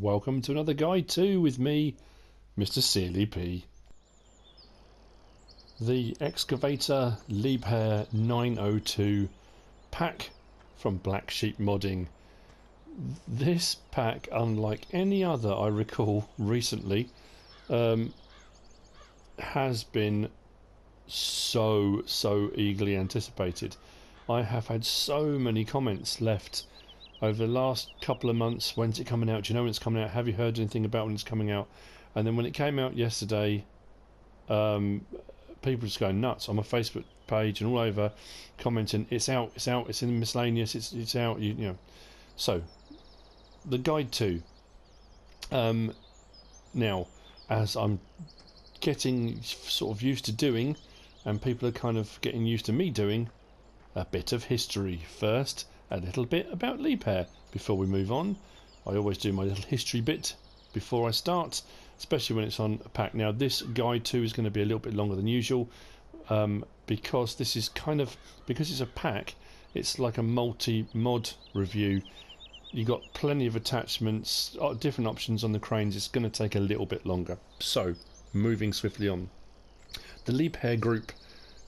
Welcome to another guide too with me, MrSealyp. The Excavator Liebherr 902 pack from Blacksheep modding. This pack, unlike any other I recall recently, has been so eagerly anticipated. I have had so many comments left over the last couple of months. When's it coming out? Do you know when it's coming out? Have you heard anything about when it's coming out? And then when it came out yesterday, people just going nuts on my Facebook page and all over, commenting, it's out, it's in miscellaneous, it's out, you know. So the guide to now, as I'm getting sort of used to doing, and people are kind of getting used to me doing, a bit of history first, a little bit about Liebherr before we move on. I always do my little history bit before I start, especially when it's on a pack. Now this guide too is going to be a little bit longer than usual, because this is because it's a pack, it's like a multi-mod review. You got plenty of attachments, different options on the cranes. It's going to take a little bit longer. So moving swiftly on, the Liebherr group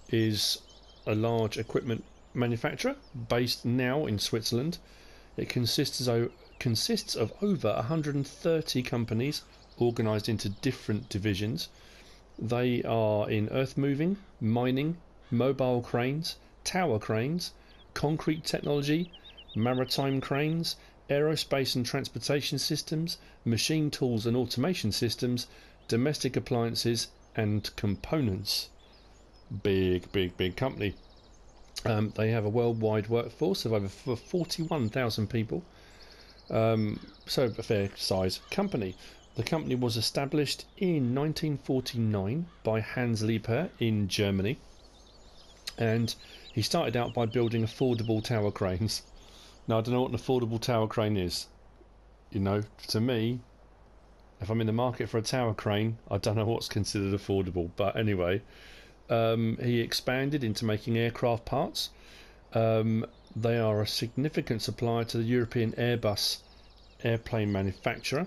is a large equipment manufacturer based now in Switzerland. It consists of over 130 companies organised into different divisions. They are in earth moving, mining, mobile cranes, tower cranes, concrete technology, maritime cranes, aerospace and transportation systems, machine tools and automation systems, domestic appliances and components. Big company. They have a worldwide workforce of over 41,000 people, so a fair size company. The company was established in 1949 by Hans Liebherr in Germany, and he started out by building affordable tower cranes. Now I don't know what an affordable tower crane is. You know, to me, if I'm in the market for a tower crane, I don't know what's considered affordable, but anyway. He expanded into making aircraft parts. They are a significant supplier to the European Airbus airplane manufacturer.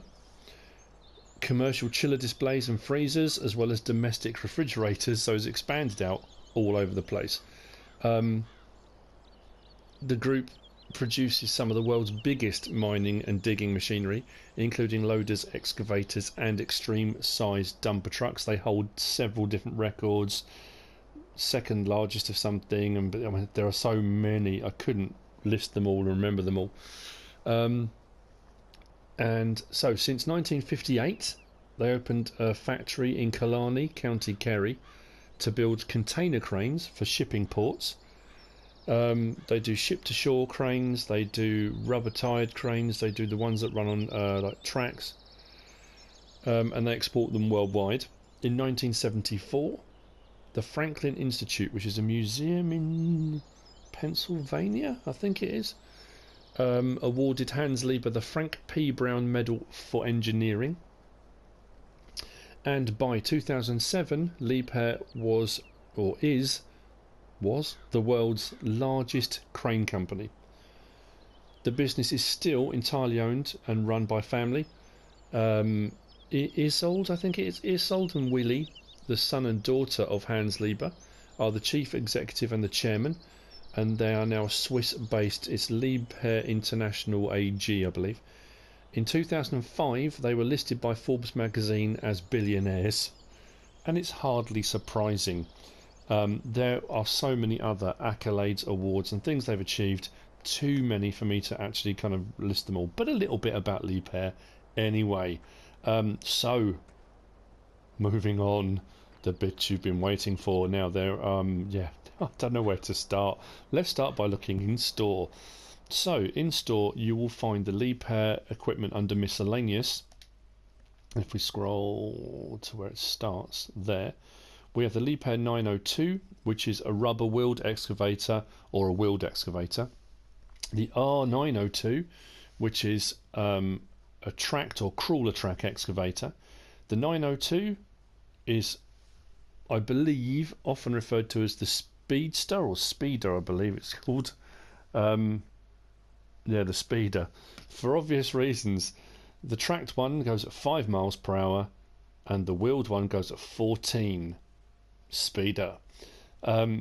Commercial chiller displays and freezers, as well as domestic refrigerators, so it's expanded out all over the place. The group produces some of the world's biggest mining and digging machinery, including loaders, excavators and extreme sized dumper trucks. They hold several different records, second largest of something, and I mean, there are so many I couldn't list them all and remember them all. And so since 1958 they opened a factory in Killarney, County Kerry, to build container cranes for shipping ports. They do ship-to-shore cranes, they do rubber-tired cranes, they do the ones that run on like tracks, and they export them worldwide. In 1974, the Franklin Institute, which is a museum in Pennsylvania, I think it is, awarded Hans Liebherr the Frank P. Brown Medal for Engineering. And by 2007, Liebherr was the world's largest crane company. The business is still entirely owned and run by family. Isolde and Willie, the son and daughter of Hans Liebherr, are the chief executive and the chairman, and they are now Swiss-based. It's Liebherr International AG, I believe. In 2005, they were listed by Forbes magazine as billionaires, and it's hardly surprising. There are so many other accolades, awards and things they've achieved, too many for me to actually kind of list them all, but a little bit about Liebherr anyway. So moving on, the bit you've been waiting for. Now there, I don't know where to start. Let's start by looking in store. So in store you will find the Liebherr equipment under miscellaneous. If we scroll to where it starts there, we have the Liebherr 902, which is a rubber wheeled excavator or a wheeled excavator. The R902, which is a tracked or crawler track excavator. The 902 is, I believe, often referred to as the Speedster or Speeder, I believe it's called. The Speeder. For obvious reasons, The tracked one goes at 5 miles per hour, and the wheeled one goes at 14. Speeder. Yeah.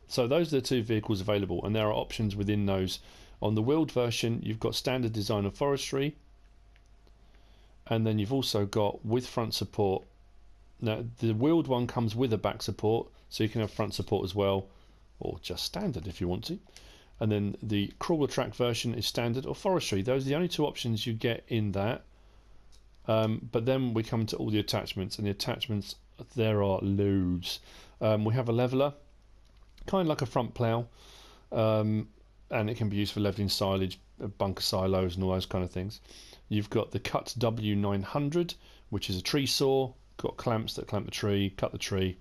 So those are the two vehicles available, and there are options within those. On the wheeled version, you've got standard design of forestry, and then you've also got with front support. Now the wheeled one comes with a back support, so you can have front support as well, or just standard if you want to. And then the crawler track version is standard or forestry. Those are the only two options you get in that. But then we come to all the attachments, and the attachments, there are loads. We have a leveler, kind of like a front plough, and it can be used for levelling silage, bunker silos and all those kind of things. You've got the Cut W900, which is a tree saw, got clamps that clamp the tree, cut the tree,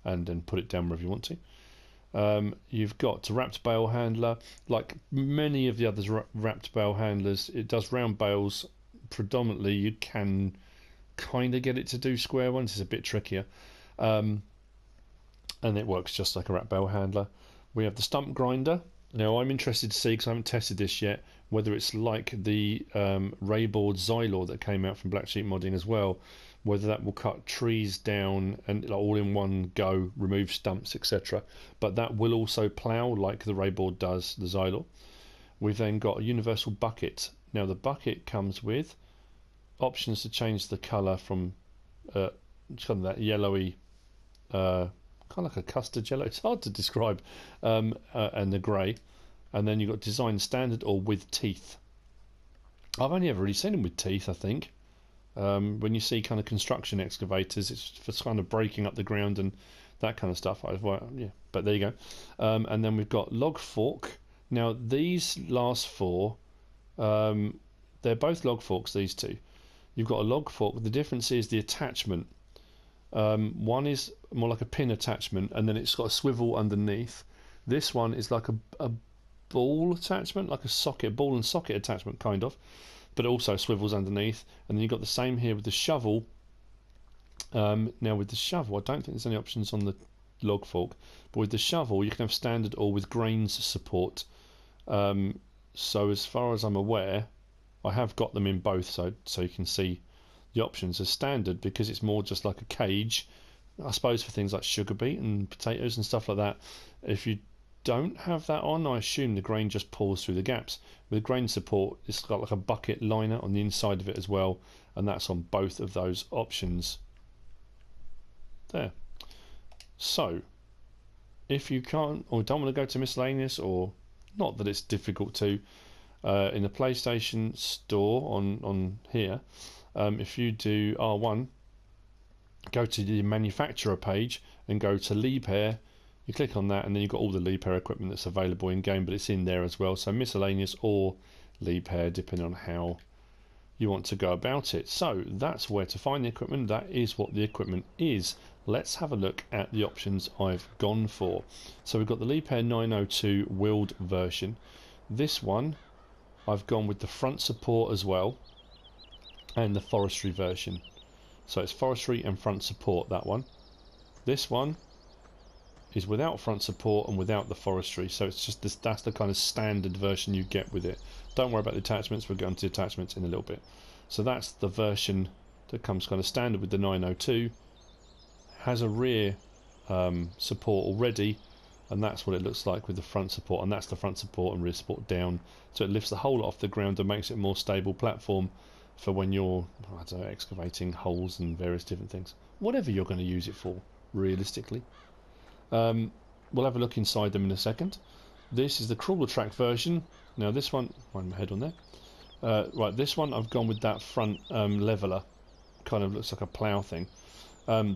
and then put it down wherever you want to. You've got a wrapped bale handler. Like many of the other wrapped bale handlers, it does round bales predominantly. You can kind of get it to do square ones. It's a bit trickier, and it works just like a wrapped bale handler. We have the Stump Grinder. Now I'm interested to see, because I haven't tested this yet, whether it's like the Rayboard Xylor that came out from Blacksheep modding as well, whether that will cut trees down and all in one go, remove stumps, etc. But that will also plough like the Rayboard does, the Xylor. We've then got a universal bucket. Now the bucket comes with options to change the colour from kind of that yellowy, kind of like a custard yellow, it's hard to describe, and the grey. And then you've got design standard or with teeth. I've only ever really seen them with teeth, I think. When you see kind of construction excavators, it's for kind of breaking up the ground and that kind of stuff. Yeah, but there you go. And then we've got log fork. Now these last four, they're both log forks, these two. You've got a log fork. The difference is the attachment. One is more like a pin attachment, and then it's got a swivel underneath. This one is like a ball attachment, like a socket, ball and socket attachment kind of, but it also swivels underneath. And then you've got the same here with the shovel. Now with the shovel, I don't think there's any options on the log fork, but with the shovel you can have standard or with grains support. So as far as I'm aware, I have got them in both, so you can see the options as standard, because it's more just like a cage, I suppose, for things like sugar beet and potatoes and stuff like that. If you don't have that on, I assume the grain just pours through the gaps. With grain support, it's got like a bucket liner on the inside of it as well, and that's on both of those options there. So if you can't or don't want to go to miscellaneous, or not that it's difficult to, in the PlayStation store on here, if you do R1, go to the manufacturer page and go to Liebherr, you click on that, and then you've got all the Liebherr equipment that's available in game, but it's in there as well. So miscellaneous or Liebherr, depending on how you want to go about it. So that's where to find the equipment. That is what the equipment is. Let's have a look at the options I've gone for. So we've got the Liebherr 902 wheeled version. This one I've gone with the front support as well, and the forestry version. So it's forestry and front support, that one. This one is without front support and without the forestry, so it's just this, that's the kind of standard version you get with it. Don't worry about the attachments, we'll get onto the attachments in a little bit. So that's the version that comes kind of standard with the 902. Has a rear support already, and that's what it looks like with the front support, and that's the front support and rear support down, so it lifts the whole lot off the ground and makes it a more stable platform for when you're, I don't know, excavating holes and various different things, whatever you're going to use it for realistically. We'll have a look inside them in a second. This is the crawler track version. Now this one, find my head on there, right, this one I've gone with that front leveler, kind of looks like a plough thing.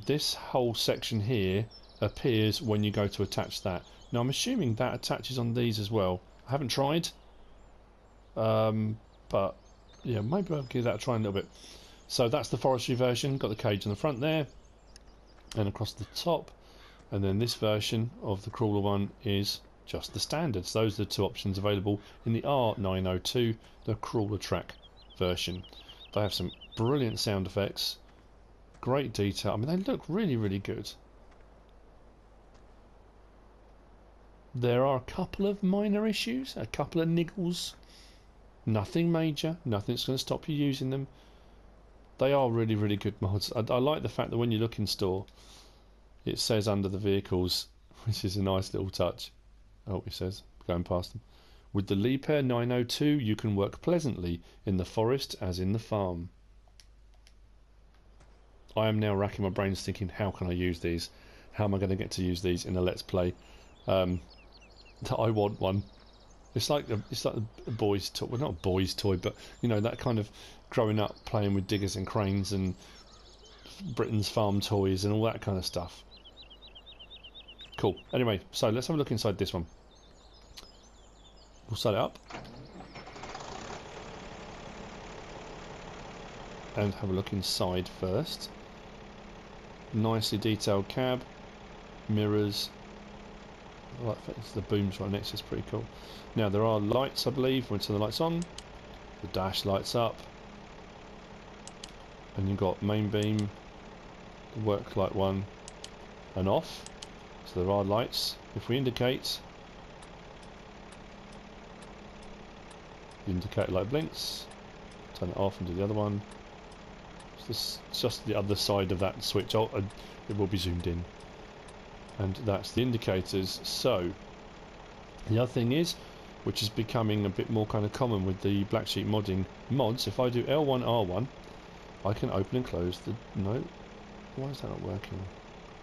This whole section here appears when you go to attach that. Now I'm assuming that attaches on these as well. I haven't tried, but yeah, maybe I'll give that a try in a little bit. So that's the forestry version, got the cage on the front there and across the top, and then this version of the crawler one is just the standards. Those are the two options available in the R902, the crawler track version. They have some brilliant sound effects, great detail. I mean, they look really, really good. There are a couple of minor issues, a couple of niggles Nothing major, nothing's going to stop you using them. They are really, really good mods. I like the fact that when you look in store, it says under the vehicles, which is a nice little touch. Oh, it says, going past them. With the Liebherr 902, you can work pleasantly in the forest as in the farm. I am now racking my brains thinking, how can I use these? How am I going to get to use these in a Let's Play? I want one. It's like a boy's toy. Well, not a boy's toy, but you know, that kind of growing up playing with diggers and cranes and Britain's farm toys and all that kind of stuff. Cool. Anyway, so let's have a look inside this one. We'll set it up and have a look inside first. Nicely detailed cab, mirrors. I like the booms right next to it's pretty cool. Now there are lights, I believe. We'll turn the lights on. The dash lights up, and you've got main beam, work light 1, and off. So there are lights. If we indicate, the indicator light blinks. Turn it off and do the other one. It's just the other side of that switch. Oh, it will be zoomed in. And that's the indicators. So the other thing is, which is becoming a bit more kind of common with the Blacksheep modding mods, if I do L1 R1, I can open and close the... No, why is that not working?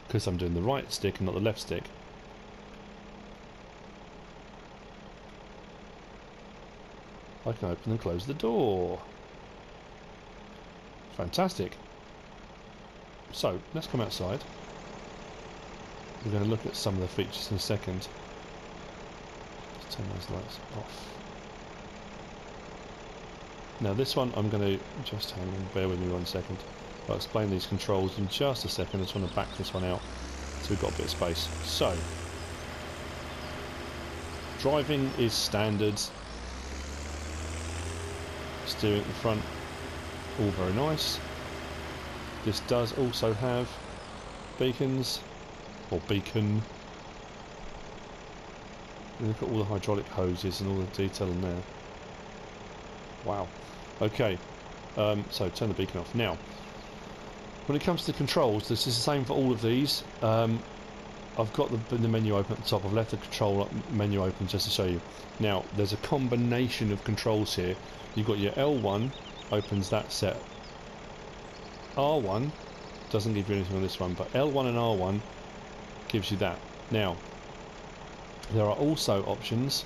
Because I'm doing the right stick and not the left stick. I can open and close the door. Fantastic. So let's come outside. We're going to look at some of the features in a second. Let's turn those lights off. Now this one I'm going to just hang on, bear with me 1 second. I'll explain these controls in just a second. I just want to back this one out so we've got a bit of space. So, driving is standard. Steering at the front, all very nice. This does also have beacons, or beacon. Look at all the hydraulic hoses and all the detail in there. Wow. Okay, so turn the beacon off. Now, when it comes to controls, this is the same for all of these. I've got the menu open at the top. I've left the control menu open just to show you. Now, there's a combination of controls here. You've got your L1, opens that set. R1 doesn't give you anything on this one, but L1 and R1 gives you that. Now, there are also options.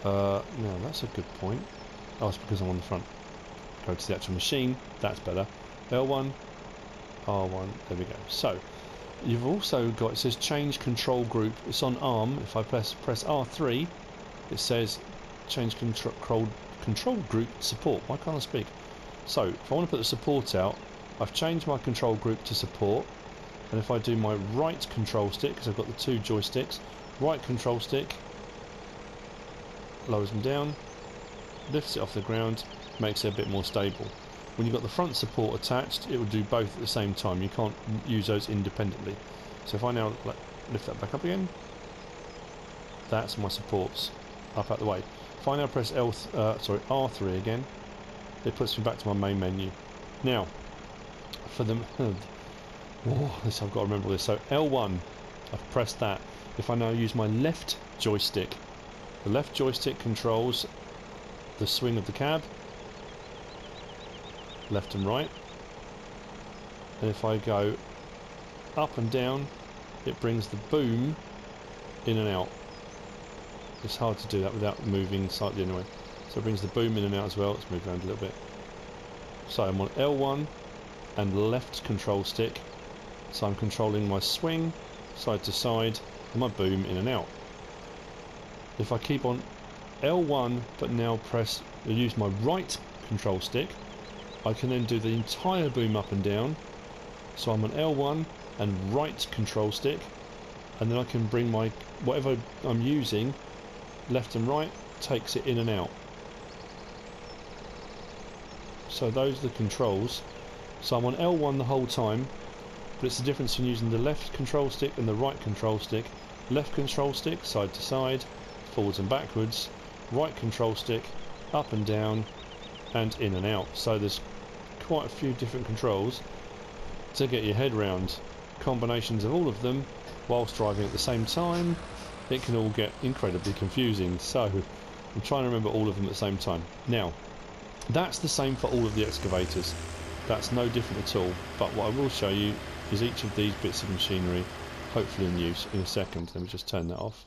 No, that's a good point. Oh, it's because I'm on the front. Go to the actual machine. That's better. L1, R1. There we go. So, you've also got, it says change control group. It's on ARM. If I press R3, it says change control group support. Why can't I speak? So if I want to put the support out, I've changed my control group to support, and if I do my right control stick, because I've got the 2 joysticks, right control stick lowers them down, lifts it off the ground, makes it a bit more stable. When you've got the front support attached, it will do both at the same time. You can't use those independently. So if I now lift that back up again, that's my supports up out the way. If I now press R3 again, it puts me back to my main menu. Now, for them, this I've got to remember this. So L1, I've pressed that. If I now use my left joystick, the left joystick controls the swing of the cab, left and right. And if I go up and down, it brings the boom in and out. It's hard to do that without moving slightly anyway. So it brings the boom in and out as well. Let's move around a little bit. So I'm on L1 and left control stick. So I'm controlling my swing side to side and my boom in and out. If I keep on L1 but now use my right control stick, I can then do the entire boom up and down. So I'm on L1 and right control stick, and then I can bring my whatever I'm using left and right, takes it in and out. So those are the controls. So I'm on L1 the whole time, but it's the difference in using the left control stick and the right control stick. Left control stick, side to side, forwards and backwards. right control stick, up and down, and in and out. So there's quite a few different controls to get your head round. Combinations of all of them whilst driving at the same time, it can all get incredibly confusing. So I'm trying to remember all of them at the same time. Now, that's the same for all of the excavators. That's no different at all. But what I will show you is each of these bits of machinery, hopefully in use in a second. Let me just turn that off.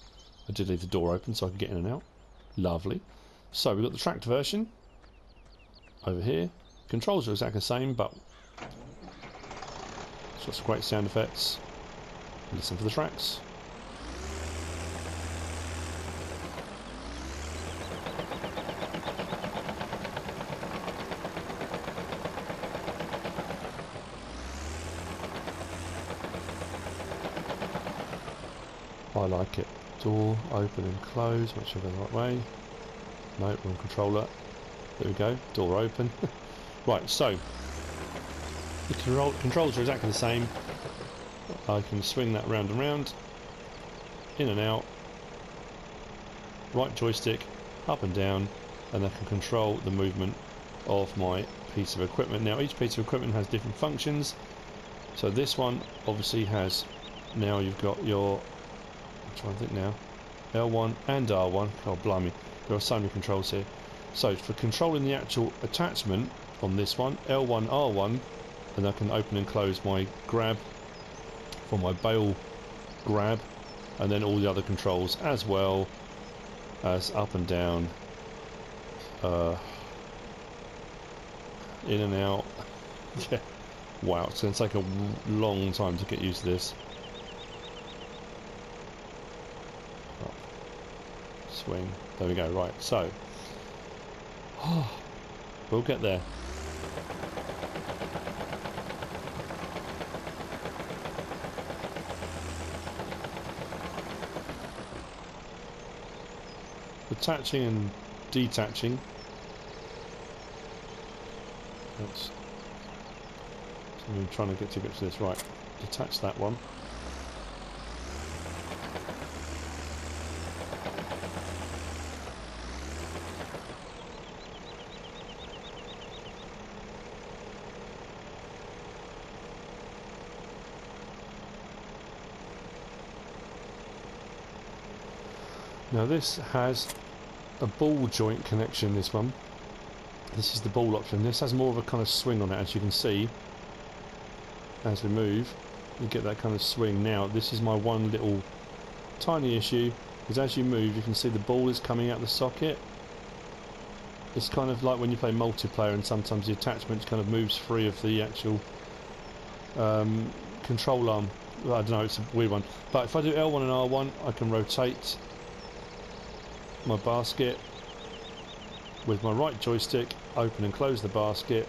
I did leave the door open so I could get in and out. Lovely. So we've got the tracked version over here. Controls are exactly the same, but it's got some great sound effects. Listen for the tracks. I like it. Door open and close. Make sure I go the right way. No, wrong controller. There we go. Door open. Right, so the controls are exactly the same. I can swing that round and round, in and out, right joystick, up and down, and I can control the movement of my piece of equipment. Now each piece of equipment has different functions. So this one obviously has, now you've got your, I'm trying to think now, L1 and R1. Oh blimey, there are so many controls here. So for controlling the actual attachment on this one, L1, R1, and I can open and close my grab for my bale grab, and then all the other controls as well as up and down, in and out. Yeah, wow, it's going to take a long time to get used to this. Swing, there we go. Right, so we'll get there. Attaching and detaching. That's, so I'm trying to get to grips with this. Right, detach that one. Now this has a ball joint connection, this one. This is the ball option. This has more of a kind of swing on it, as you can see. As we move, you get that kind of swing. Now this is my one little tiny issue, is as you move you can see the ball is coming out the socket. It's kind of like when you play multiplayer and sometimes the attachment kind of moves free of the actual control arm. I don't know, it's a weird one. But if I do L1 and R1 I can rotate my basket with my right joystick, open and close the basket.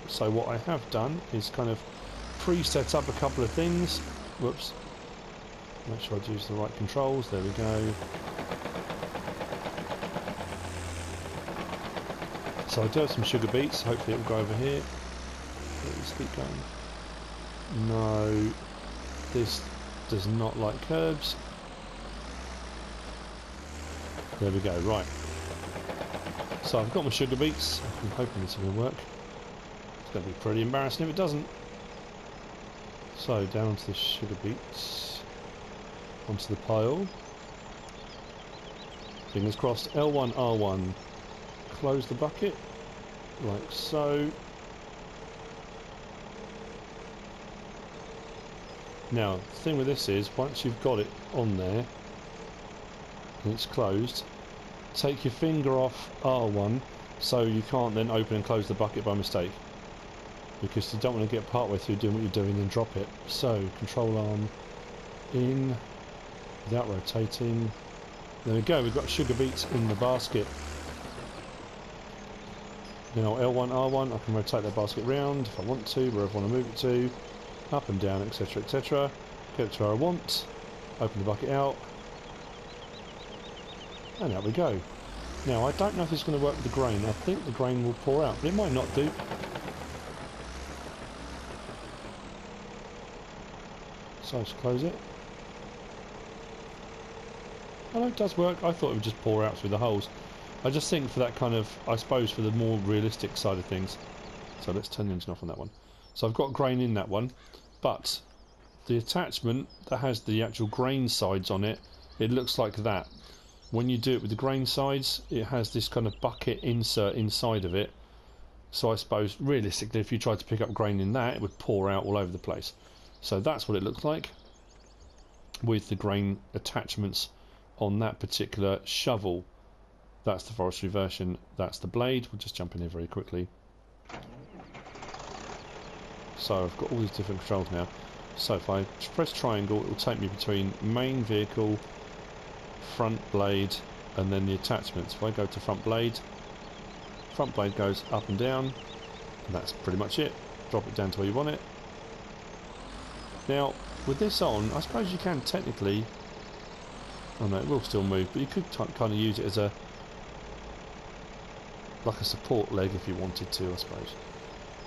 So what I have done is kind of pre-set up a couple of things. Whoops. Make sure I use the right controls. There we go. So I do have some sugar beets. Hopefully it will go over here. Let's keep going. No, this does not like curbs. There we go, right. So I've got my sugar beets. I'm hoping this will work. It's going to be pretty embarrassing if it doesn't. So down to the sugar beets. Onto the pile. Fingers crossed. L1, R1. Close the bucket. Like so. Now, the thing with this is, once you've got it on there, and it's closed, take your finger off R1 so you can't then open and close the bucket by mistake, because you don't want to get part way through doing what you're doing and drop it. So control arm in without rotating. There we go, we've got sugar beets in the basket. Now L1, R1, I can rotate that basket round if I want to, wherever I want to move it to, up and down, etc, etc. Get it to where I want, open the bucket out, and out we go. Now I don't know if it's going to work with the grain. I think the grain will pour out, but it might not do. So let's close it. Oh no, it does work. I thought it would just pour out through the holes. I just think for that kind of, I suppose for the more realistic side of things. So let's turn the engine off on that one. So I've got grain in that one, but the attachment that has the actual grain sides on it, it looks like that. When you do it with the grain sides, it has this kind of bucket insert inside of it. So I suppose realistically if you tried to pick up grain in that, it would pour out all over the place. So that's what it looks like with the grain attachments on that particular shovel. That's the forestry version, that's the blade. We'll just jump in here very quickly. So I've got all these different controls now. So if I press triangle, it will take me between main vehicle, front blade, and then the attachments. If I go to front blade goes up and down, and that's pretty much it. Drop it down to where you want it. Now, with this on, I suppose you can technically, oh no, it will still move, but you could kind of use it as a, like a support leg if you wanted to, I suppose.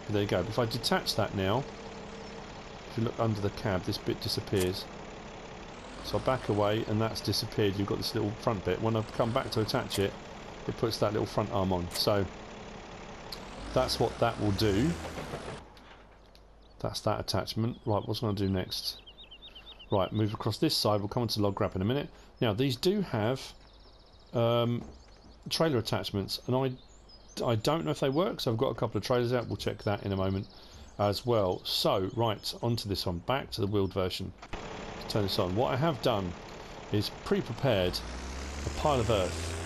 But there you go. But if I detach that now, if you look under the cab, this bit disappears. So I back away and that's disappeared. You've got this little front bit. When I come back to attach it, it puts that little front arm on. So that's what that will do. That's that attachment. Right, what's going to do next? Right, move across this side. We'll come on to log grab in a minute. Now these do have trailer attachments, and I don't know if they work, so I've got a couple of trailers out. We'll check that in a moment as well. So, right, onto this one. Back to the wheeled version. Let's turn this on. What I have done is pre-prepared a pile of earth.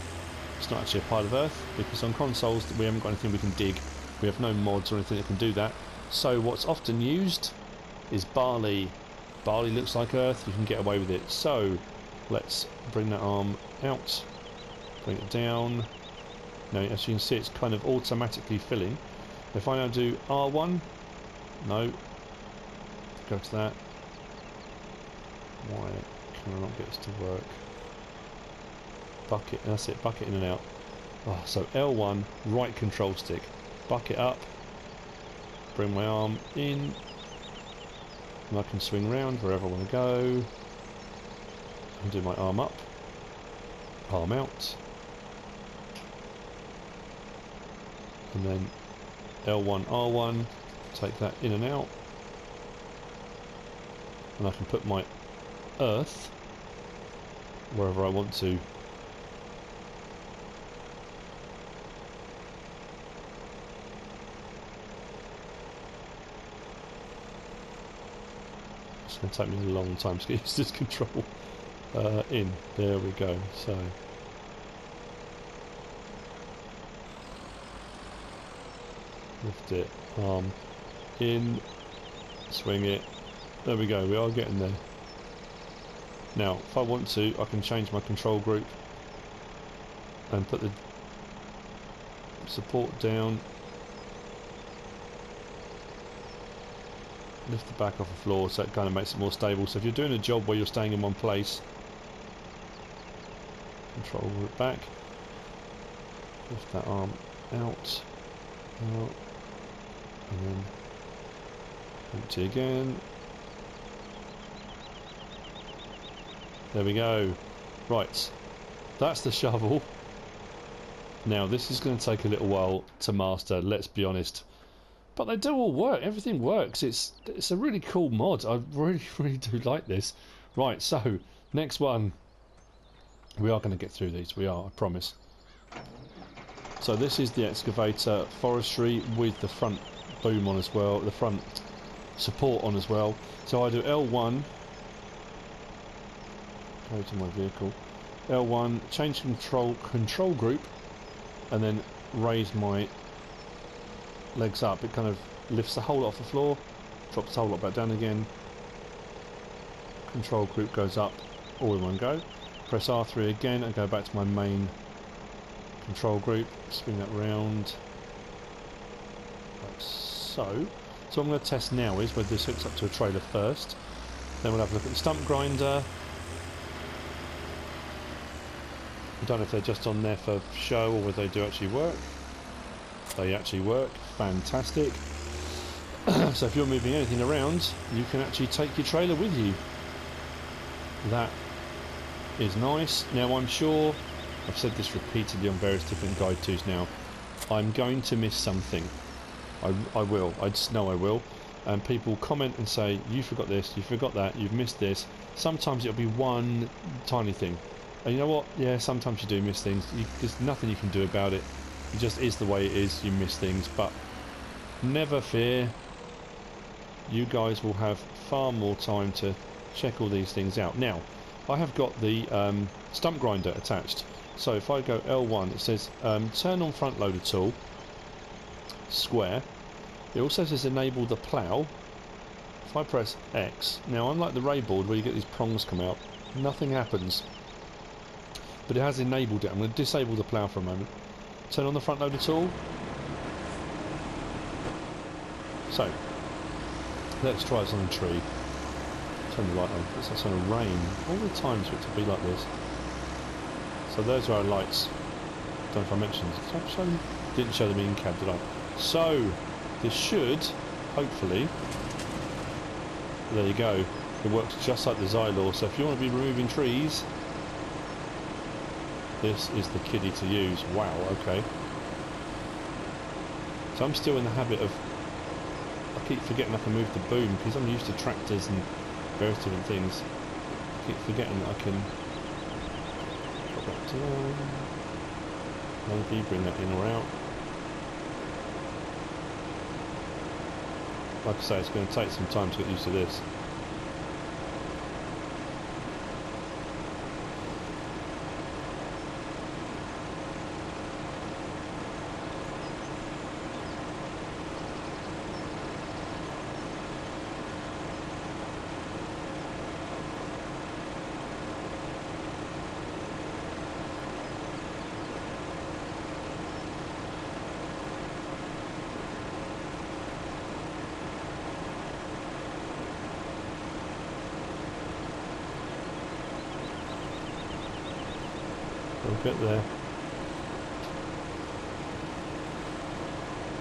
It's not actually a pile of earth, because on consoles we haven't got anything we can dig. We have no mods or anything that can do that. So what's often used is barley. Barley looks like earth, you can get away with it. So, let's bring that arm out. Bring it down. Now, as you can see, it's kind of automatically filling. If I now do R1, no, go to that. Why can I not get this to work? Bucket, that's it, bucket in and out. Oh, so L1, right control stick, bucket up, bring my arm in, and I can swing round wherever I want to go, and do my arm up, arm out. And then L1, R1, take that in and out, and I can put my earth wherever I want to. It's going to take me a long time to get used to this control. In, there we go. So lift it, arm in, swing it. There we go, we are getting there. Now, if I want to, I can change my control group and put the support down, lift the back off the floor, so it kind of makes it more stable. So if you're doing a job where you're staying in one place, control group back, lift that arm out, and then empty again. There we go. Right, that's the shovel. Now this is going to take a little while to master, let's be honest, but they do all work. Everything works. It's a really cool mod. I really do like this. Right, so next one. We are going to get through these. We are, I promise. So this is the Excavator Forestry with the front boom on as well, the front support on as well. So I do L1, go to my vehicle, L1, change control group, and then raise my legs up. It kind of lifts the whole lot off the floor, drops the whole lot back down again. Control group goes up all in one go. Press R3 again and go back to my main control group, swing that round like so. So what I'm going to test now is whether this hooks up to a trailer first, then we'll have a look at the Stump Grinder. I don't know if they're just on there for show or whether they do actually work. They actually work, fantastic. So if you're moving anything around, you can actually take your trailer with you. That is nice. Now I'm sure I've said this repeatedly on various different guide twos now. I'm going to miss something. I will. I just know I will. And people comment and say, you forgot this, you forgot that, you've missed this. Sometimes it'll be one tiny thing. And you know what? Yeah, sometimes you do miss things. There's nothing you can do about it. It just is the way it is. You miss things. But never fear. You guys will have far more time to check all these things out. Now, I have got the Stump Grinder attached. So if I go L1, it says turn on front loader tool, square. It also says enable the plow. If I press X, now unlike the ray board where you get these prongs come out, nothing happens. But it has enabled it. I'm going to disable the plow for a moment. Turn on the front loader tool. So, let's try this on a tree. Turn the light on. It's going to rain all the time for it to be like this. So those are our lights. Don't know if I mentioned. Didn't show them in cab, did I? So, this should, hopefully, there you go. It works just like the Xylor. So if you want to be removing trees, this is the kiddie to use. Wow, okay. So I'm still in the habit of, I keep forgetting I can move the boom because I'm used to tractors and various different things. I keep forgetting that I can drop that down, maybe bring that in or out. Like I say, it's going to take some time to get used to this. We'll get there.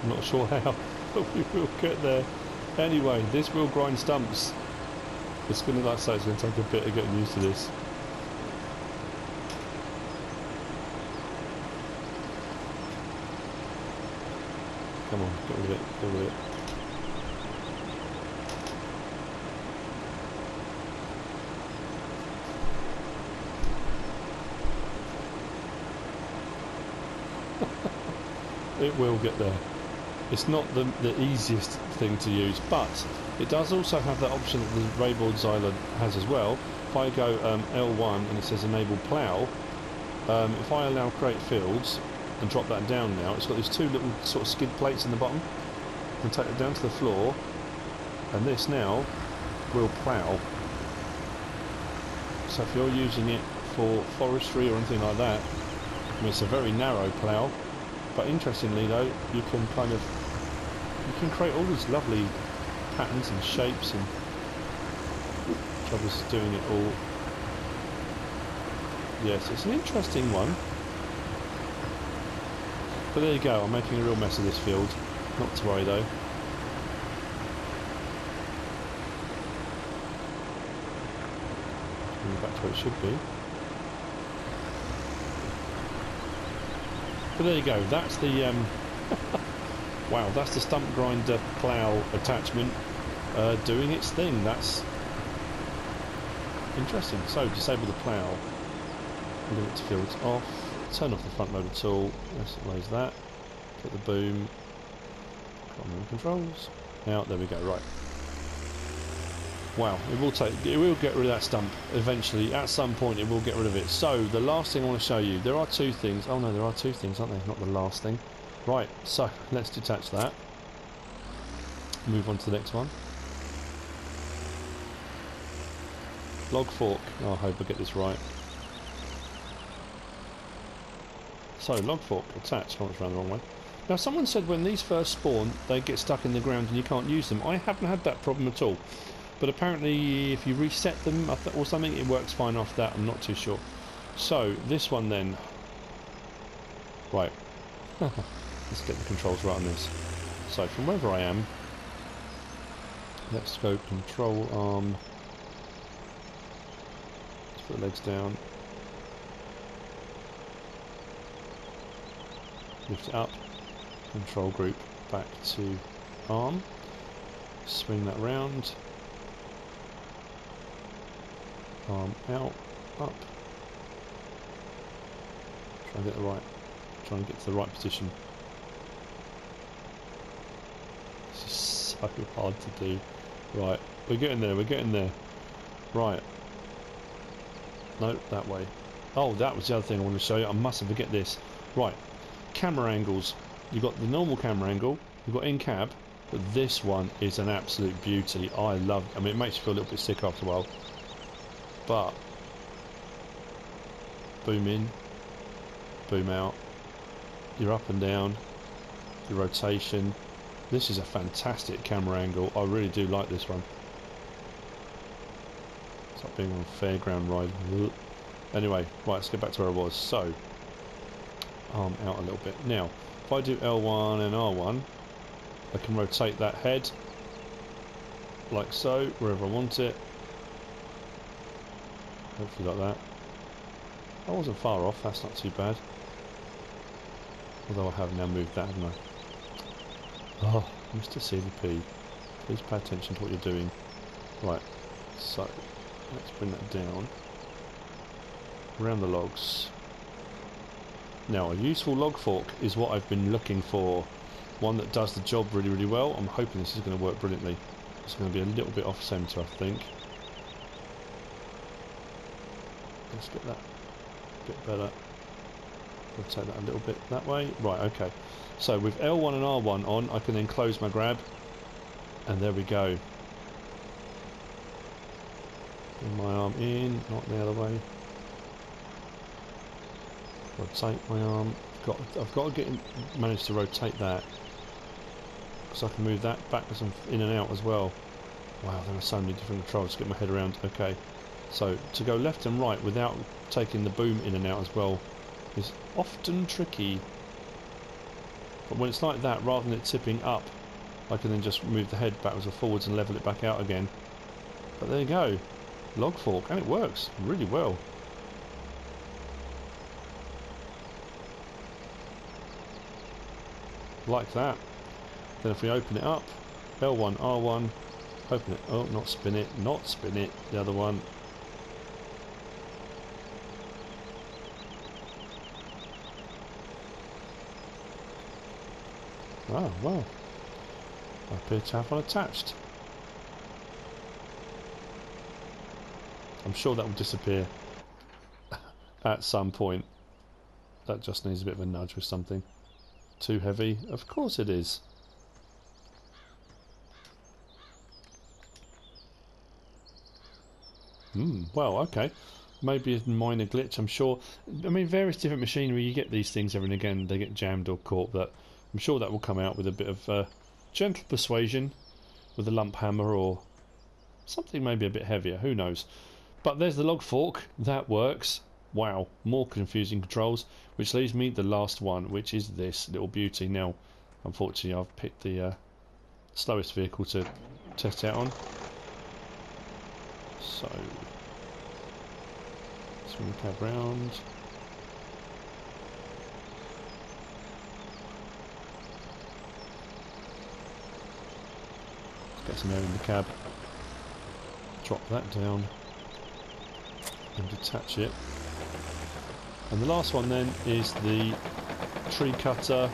I'm not sure how, but we will get there. Anyway, this will grind stumps. It's going to, like I say, it's going to take a bit of getting used to this. Come on, get rid of it, get rid of it. It will get there. It's not the easiest thing to use, but it does also have that option that the Rayboard Xylor has as well. If I go L1 and it says enable plow, if I allow create fields and drop that down now, it's got these two little sort of skid plates in the bottom. And take it down to the floor, and this now will plow. So if you're using it for forestry or anything like that, I mean, it's a very narrow plough, but interestingly though, you can create all these lovely patterns and shapes, and Troubles doing it all. Yes, it's an interesting one. But there you go, I'm making a real mess of this field. Not to worry though. Bring it back to where it should be. But there you go, that's the wow, that's the Stump Grinder plough attachment doing its thing. That's interesting. So disable the plough, limit fields off, turn off the front loader tool, let's raise that, put the boom, common controls, out, there we go, right. Wow, it will get rid of that stump eventually. At some point it will get rid of it. So the last thing I want to show you, there are two things. Oh no, there are two things, aren't there? Not the last thing. Right, so let's detach that. Move on to the next one. Log fork. Oh, I hope I get this right. So log fork attached. Oh, it's round the wrong way. Now someone said when these first spawn they get stuck in the ground and you can't use them. I haven't had that problem at all. But apparently if you reset them or something, it works fine off that. I'm not too sure. So this one then. Right. Let's get the controls right on this. So from wherever I am, let's go control arm. Let's put the legs down. lift it up, control group back to arm, swing that round, arm out, up, try and get to the right position. This is so hard to do. Right, we're getting there. Right. No, that way. Oh, that was the other thing I wanted to show you. I mustn't forget this. Right, camera angles. You've got the normal camera angle, you've got in cab, but this one is an absolute beauty. I love it. I mean, it makes you feel a little bit sick after a while. But boom in, boom out, your up and down, your rotation. This is a fantastic camera angle. I really do like this one. It's like being on a fairground ride. Anyway, right, let's get back to where I was. So, arm out a little bit. Now, if I do L1 and R1, I can rotate that head like so, wherever I want it. Hopefully like that. I wasn't far off, that's not too bad. Although I have now moved that, haven't I? Oh, MrSealyp, please pay attention to what you're doing. Right, so let's bring that down. Around the logs. Now, a useful log fork is what I've been looking for. One that does the job really, really well. I'm hoping this is going to work brilliantly. It's going to be a little bit off centre, I think. Let's get that a bit better. Rotate that a little bit that way. Right, okay. So with L1 and R1 on, I can then close my grab. And there we go. Bring my arm in, not the other way. Rotate my arm. I've got to manage to rotate that, because I can move that backwards and in and out as well. Wow, there are so many different controls to get my head around. Okay, so to go left and right without taking the boom in and out as well is often tricky. But when it's like that, rather than it tipping up, I can then just move the head backwards or forwards and level it back out again. But there you go, log fork, and it works really well. Like that. Then if we open it up, L1, R1, open it, oh, not spin it, the other one. Oh, well, I appear to have one attached. I'm sure that will disappear at some point. That just needs a bit of a nudge with something. Too heavy? Of course it is. Well, okay. Maybe a minor glitch, I'm sure. I mean, various different machinery, you get these things every and again, they get jammed or caught, but I'm sure that will come out with a bit of gentle persuasion with a lump hammer or something maybe a bit heavier, who knows. But there's the log fork, that works. Wow, more confusing controls, which leaves me the last one, which is this little beauty. Now, unfortunately, I've picked the slowest vehicle to test out on. So, swing the cab round. Let's get some air in the cab. Drop that down and detach it. And the last one then is the tree cutter.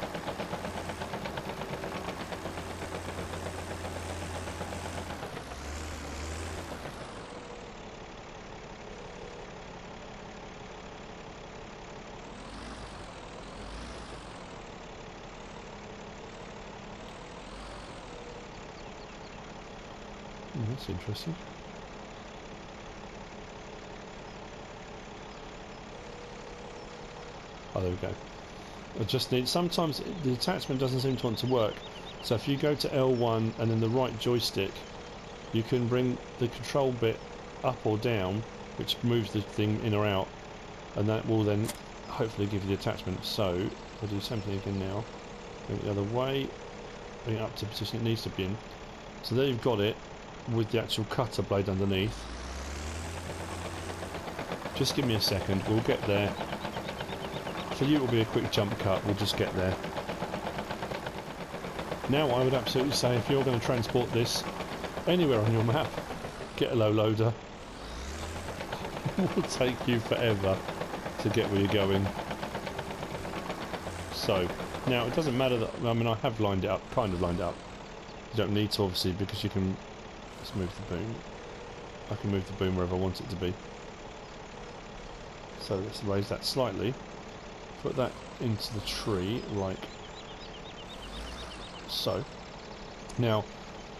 That's interesting. Oh, there we go. I just need... Sometimes the attachment doesn't seem to want to work. So if you go to L1 and then the right joystick, you can bring the control bit up or down, which moves the thing in or out, and that will then hopefully give you the attachment. So I'll do the same thing again now. Bring it the other way. Bring it up to the position it needs to be in. So there you've got it with the actual cutter blade underneath. Just give me a second. We'll get there. For you it will be a quick jump cut, we'll just get there. Now I would absolutely say if you're going to transport this anywhere on your map, get a low loader. It will take you forever to get where you're going. So, now it doesn't matter that, I mean I have lined it up, kind of lined it up. You don't need to obviously because you can, let's move the boom. I can move the boom wherever I want it to be. So let's raise that slightly. Put that into the tree like so. Now,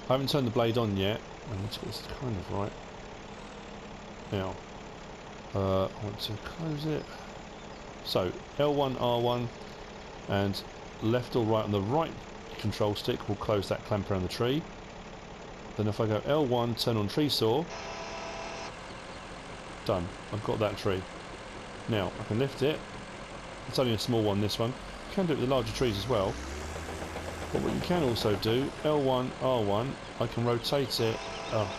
I haven't turned the blade on yet. I need to get this kind of right. Now, I want to close it. So, L1, R1, and left or right on the right control stick will close that clamp around the tree. Then if I go L1, turn on tree saw, done. I've got that tree. Now, I can lift it. It's only a small one, this one. You can do it with the larger trees as well. But what you can also do, L1, R1, I can rotate it. Oh,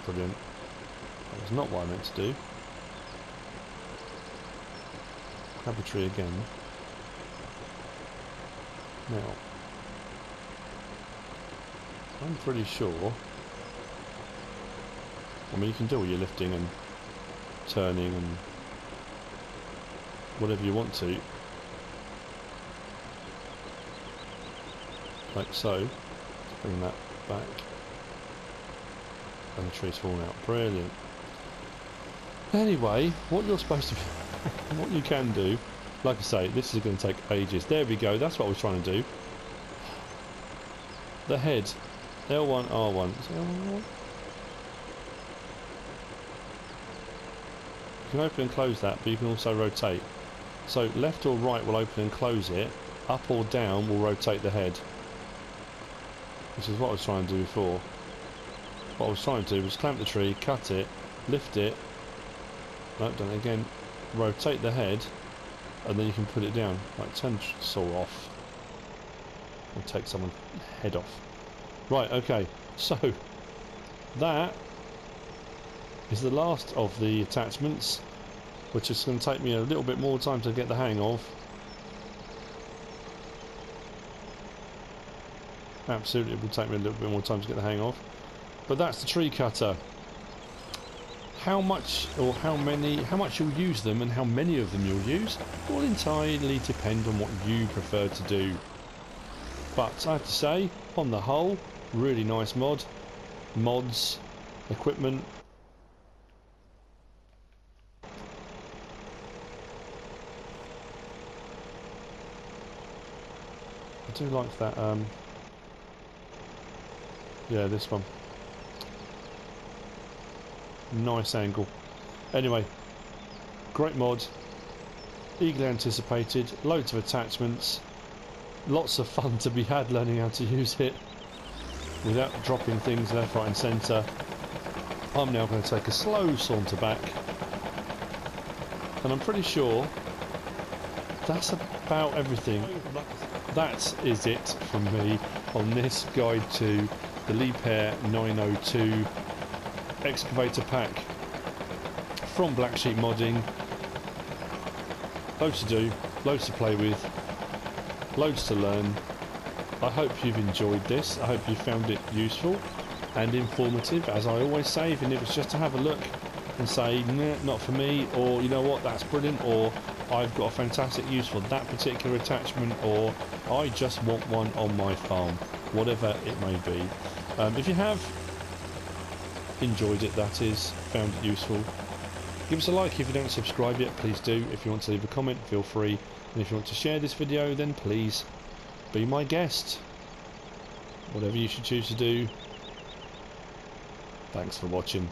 brilliant. That was not what I meant to do. Grab the tree again. Now, I'm pretty sure. I mean, you can do all your lifting and turning and whatever you want to. Like so. Let's bring that back. And the tree's fallen out. Brilliant. Anyway, what you're supposed to be, what you can do, like I say, this is going to take ages. There we go, that's what I was trying to do. The head. L1, R1. Is it L1, R1? You can open and close that, but you can also rotate. So left or right will open and close it. Up or down will rotate the head. Which is what I was trying to do before. What I was trying to do was clamp the tree, cut it, lift it. No, done it again. Rotate the head, and then you can put it down. Like turn saw off. And take someone's head off. Right, okay. So that is the last of the attachments, which is going to take me a little bit more time to get the hang of. Absolutely, it will take me a little bit more time to get the hang of. But that's the tree cutter. How much or how much you'll use them and how many of them you'll use will entirely depend on what you prefer to do. But I have to say, on the whole, really nice mod. Mods, equipment. I do like that, yeah, this one. Nice angle. Anyway, great mod. Eagerly anticipated. Loads of attachments. Lots of fun to be had learning how to use it without dropping things left, right and centre. I'm now going to take a slow saunter back. And I'm pretty sure that's about everything. That is it from me on this guide to the Liebherr 902 excavator pack from Blacksheep Modding. Loads to do, loads to play with, loads to learn. I hope you've enjoyed this. I hope you found it useful and informative, as I always say, even if it's just to have a look and say, nah, not for me, or you know what, that's brilliant, or I've got a fantastic use for that particular attachment, or I just want one on my farm, whatever it may be. If you have enjoyed it, that is, found it useful, give us a like. If you don't subscribe yet, please do. If you want to leave a comment, feel free. And if you want to share this video, then please be my guest. Whatever you should choose to do. Thanks for watching.